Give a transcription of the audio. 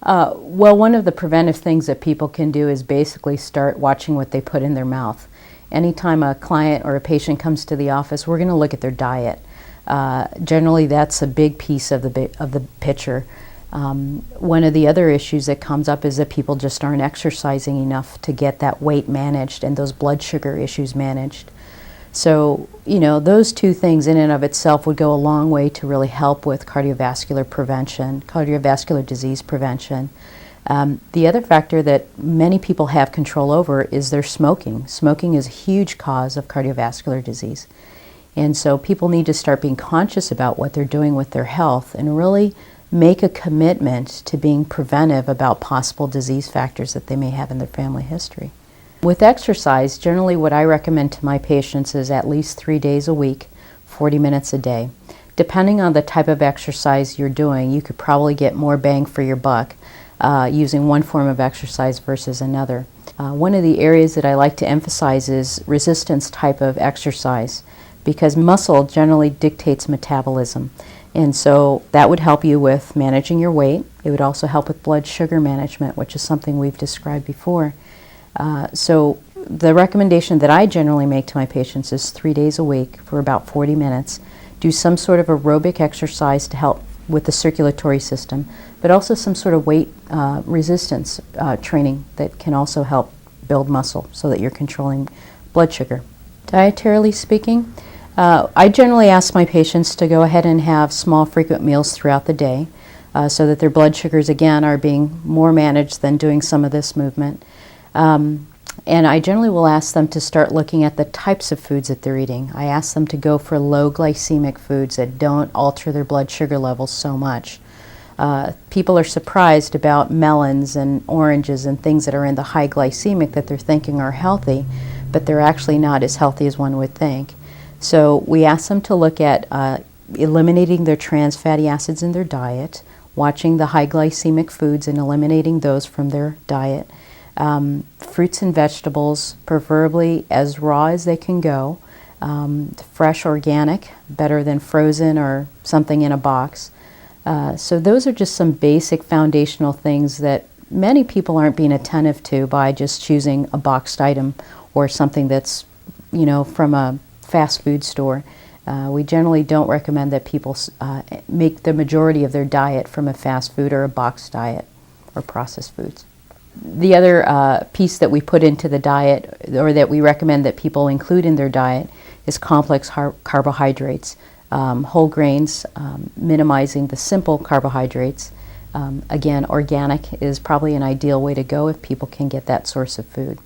Well, one of the preventive things that people can do is basically start watching what they put in their mouth. Anytime a client or a patient comes to the office, we're going to look at their diet. Generally, that's a big piece of the picture. One of the other issues that comes up is that people just aren't exercising enough to get that weight managed and those blood sugar issues managed. So, those two things in and of itself would go a long way to really help with cardiovascular prevention, cardiovascular disease prevention. The other factor that many people have control over is their smoking. Smoking is a huge cause of cardiovascular disease. And so people need to start being conscious about what they're doing with their health and really make a commitment to being preventive about possible disease factors that they may have in their family history. With exercise, generally what I recommend to my patients is at least 3 days a week, 40 minutes a day. Depending on the type of exercise you're doing, you could probably get more bang for your buck using one form of exercise versus another. One of the areas that I like to emphasize is resistance type of exercise, because muscle generally dictates metabolism. And so that would help you with managing your weight. It would also help with blood sugar management, which is something we've described before. So the recommendation that I generally make to my patients is 3 days a week for about 40 minutes. Do some sort of aerobic exercise to help with the circulatory system, but also some sort of weight resistance training that can also help build muscle so that you're controlling blood sugar. Dietarily speaking, I generally ask my patients to go ahead and have small frequent meals throughout the day so that their blood sugars again are being more managed than doing some of this movement. And I generally will ask them to start looking at the types of foods that they're eating. I ask them to go for low glycemic foods that don't alter their blood sugar levels so much. People are surprised about melons and oranges and things that are in the high glycemic that they're thinking are healthy, but they're actually not as healthy as one would think. So we ask them to look at eliminating their trans fatty acids in their diet, watching the high glycemic foods and eliminating those from their diet. Fruits and vegetables, preferably as raw as they can go, fresh, organic, better than frozen or something in a box. So those are just some basic foundational things that many people aren't being attentive to by just choosing a boxed item or something that's, from a fast food store. We generally don't recommend that people make the majority of their diet from a fast food or a boxed diet or processed foods. The other piece that we put into the diet, or that we recommend that people include in their diet, is complex carbohydrates, whole grains, minimizing the simple carbohydrates. Again, organic is probably an ideal way to go if people can get that source of food.